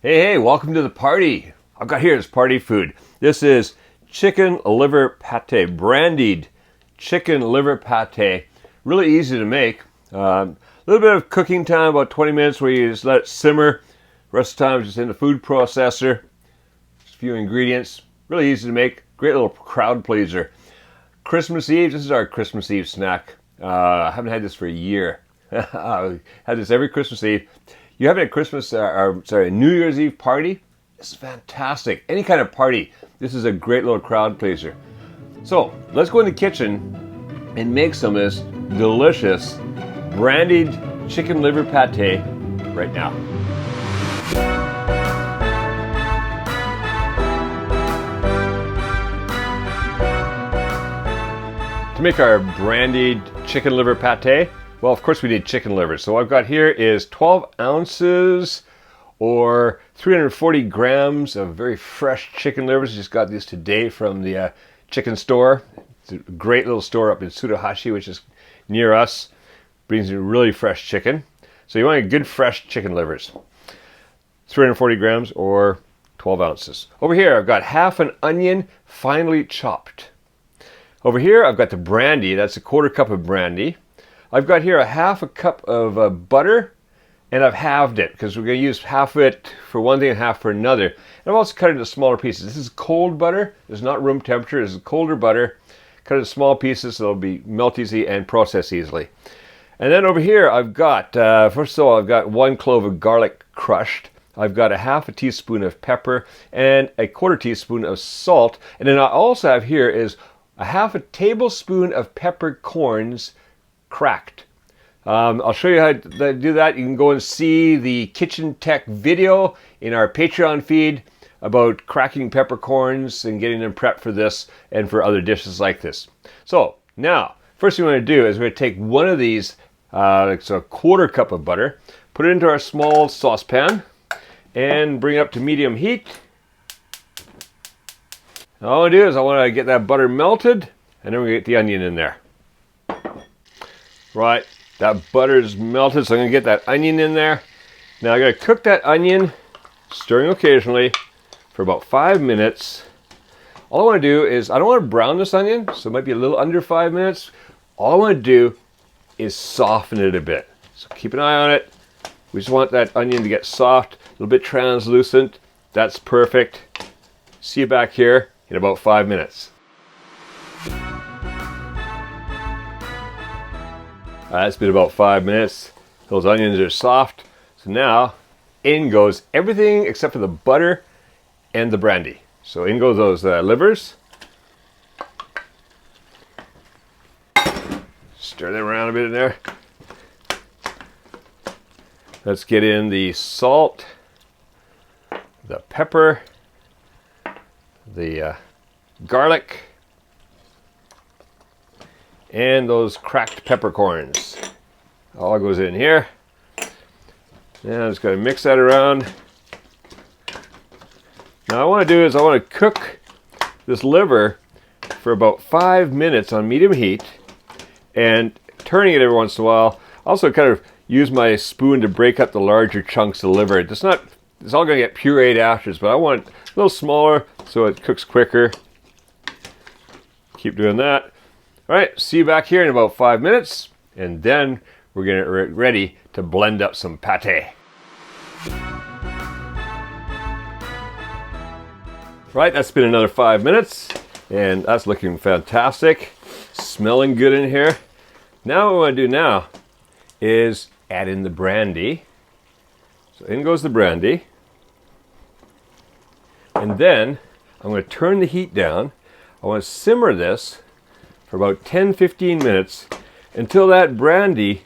Hey, welcome to the party. I've got here is party food. This is chicken liver pate, brandied chicken liver pate. Really easy to make. A little bit of cooking time, about 20 minutes where you just let it simmer. Rest of the time just in the food processor. Just a few ingredients. Really easy to make. Great little crowd pleaser. Christmas Eve, this is our Christmas Eve snack. I haven't had this for a year. I had this every Christmas Eve. You have it at Christmas, New Year's Eve party? This is fantastic. Any kind of party, this is a great little crowd pleaser. So let's go in the kitchen and make some of this delicious brandied chicken liver pate right now. To make our brandied chicken liver pate, well, of course we need chicken liver. So what I've got here is 12 ounces or 340 grams of very fresh chicken livers. Just got these today from the chicken store. It's a great little store up in Tsuruhashi, which is near us. Brings you really fresh chicken. So you want good fresh chicken livers. 340 grams or 12 ounces. Over here I've got half an onion finely chopped. Over here I've got the brandy. That's a quarter cup of brandy. I've got here a half a cup of butter, and I've halved it because we're going to use half of it for one thing and half for another. And I've also cut it into smaller pieces. This is cold butter. It's not room temperature. This is colder butter. Cut it into small pieces so it'll be melt easy and process easily. And then over here I've got, first of all, I've got 1 clove of garlic crushed. I've got a half a teaspoon of pepper and a quarter teaspoon of salt. And then I also have here is a half a tablespoon of peppercorns cracked. I'll show you how to do that. You can go and see the kitchen tech video in our Patreon feed about cracking peppercorns and getting them prepped for this and for other dishes like this. So now, first thing we're going to do is we're going to take one of these, so a quarter cup of butter, put it into our small saucepan and bring it up to medium heat. And all I do is I want to get that butter melted, and then we get the onion in there. Right, that butter's melted, so I'm going to get that onion in there. Now I'm going to cook that onion, stirring occasionally, for about 5 minutes. All I want to do is, I don't want to brown this onion, so it might be a little under 5 minutes. All I want to do is soften it a bit. So keep an eye on it. We just want that onion to get soft, a little bit translucent. That's perfect. See you back here in about 5 minutes. It's been about 5 minutes. Those onions are soft. So now in goes everything except for the butter and the brandy. So in goes those livers. Stir them around a bit in there. Let's get in the salt, the pepper, the garlic, and those cracked peppercorns. All goes in here. And I'm just going to mix that around. Now what I want to do is I want to cook this liver for about 5 minutes on medium heat and turning it every once in a while. Also kind of use my spoon to break up the larger chunks of liver. It's all going to get pureed afterwards, but I want it a little smaller so it cooks quicker. Keep doing that. All right, see you back here in about 5 minutes, and then we're going to get ready to blend up some pate. Right, that's been another 5 minutes, and that's looking fantastic. Smelling good in here. Now what I want to do now is add in the brandy. So in goes the brandy. And then I'm going to turn the heat down. I want to simmer this for about 10-15 minutes until that brandy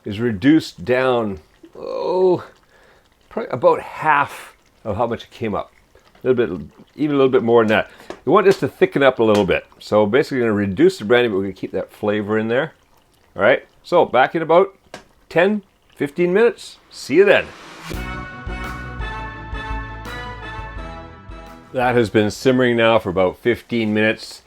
is reduced down, probably about half of how much it came up. A little bit, even a little bit more than that. We want this to thicken up a little bit. So basically going to reduce the brandy, but we're going to keep that flavor in there. All right, so back in about 10-15 minutes. See you then. That has been simmering now for about 15 minutes.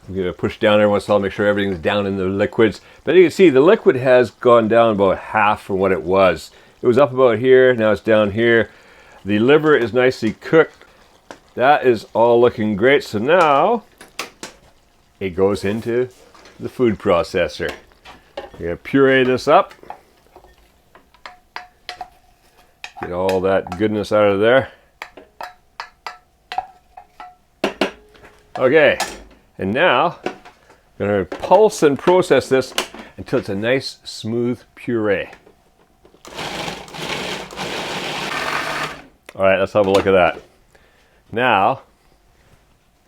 I'm going to push down every once in a while, make sure everything's down in the liquids. But you can see the liquid has gone down about half from what it was. It was up about here, now it's down here. The liver is nicely cooked. That is all looking great. So now it goes into the food processor. You're going to puree this up. Get all that goodness out of there. Okay, and now I'm going to pulse and process this until it's a nice smooth puree. All right, let's have a look at that. Now,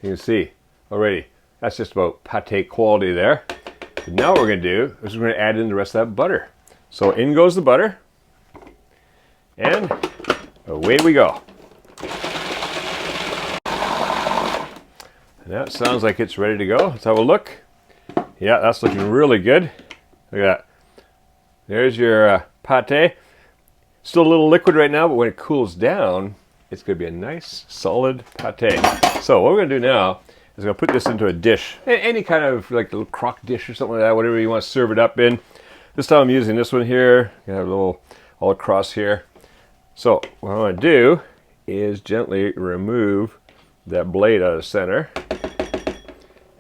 you can see already, that's just about pate quality there. But now what we're going to do is we're going to add in the rest of that butter. So in goes the butter, and away we go. And that sounds like it's ready to go. Let's have a look. Yeah, that's looking really good. Look at that. There's your pate. Still a little liquid right now, but when it cools down, it's going to be a nice, solid pate. So what we're going to do now is I'm going to put this into a dish. Any kind of like a little crock dish or something like that, whatever you want to serve it up in. This time I'm using this one here. You have a little all across here. So what I want to do is gently remove that blade out of the center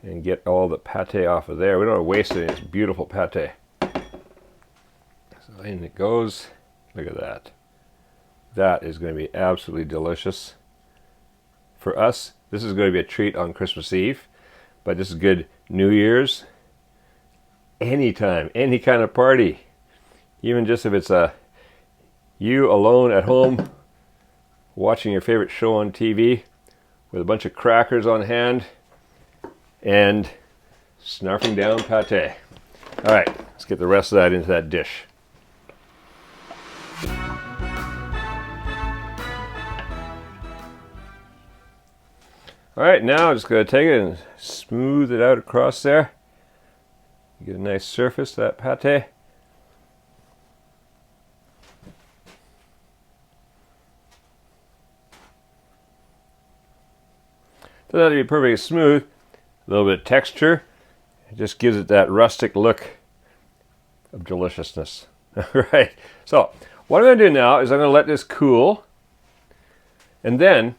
and get all the pate off of there. We don't want to waste any of this beautiful pate. So in it goes. Look at that. That is going to be absolutely delicious. For us, this is going to be a treat on Christmas Eve, but this is good New Year's. Anytime, any kind of party. Even just if it's you alone at home watching your favorite show on TV with a bunch of crackers on hand and snarfing down pate. All right, let's get the rest of that into that dish. All right, now I'm just going to take it and smooth it out across there. Get a nice surface to that pate. Doesn't have to be perfectly smooth. A little bit of texture. It just gives it that rustic look of deliciousness. All right, so what I'm going to do now is I'm going to let this cool. And then,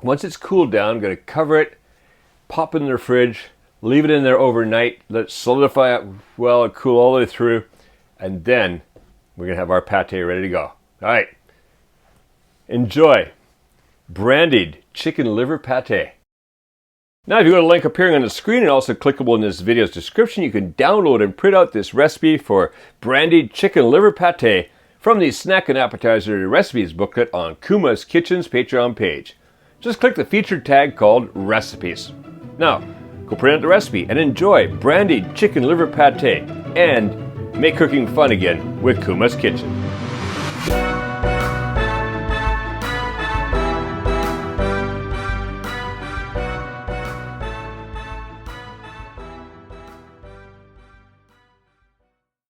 once it's cooled down, I'm going to cover it, pop it in the fridge, leave it in there overnight, let it solidify up well and cool all the way through, and then we're going to have our pate ready to go. All right, enjoy Brandied Chicken Liver Pate. Now, if you go to the link appearing on the screen and also clickable in this video's description, you can download and print out this recipe for Brandied Chicken Liver Pate from the Snack and Appetizer Recipes booklet on Kuma's Kitchen's Patreon page. Just click the featured tag called Recipes. Now, go print out the recipe and enjoy Brandied Chicken Liver Pate and make cooking fun again with Kuma's Kitchen.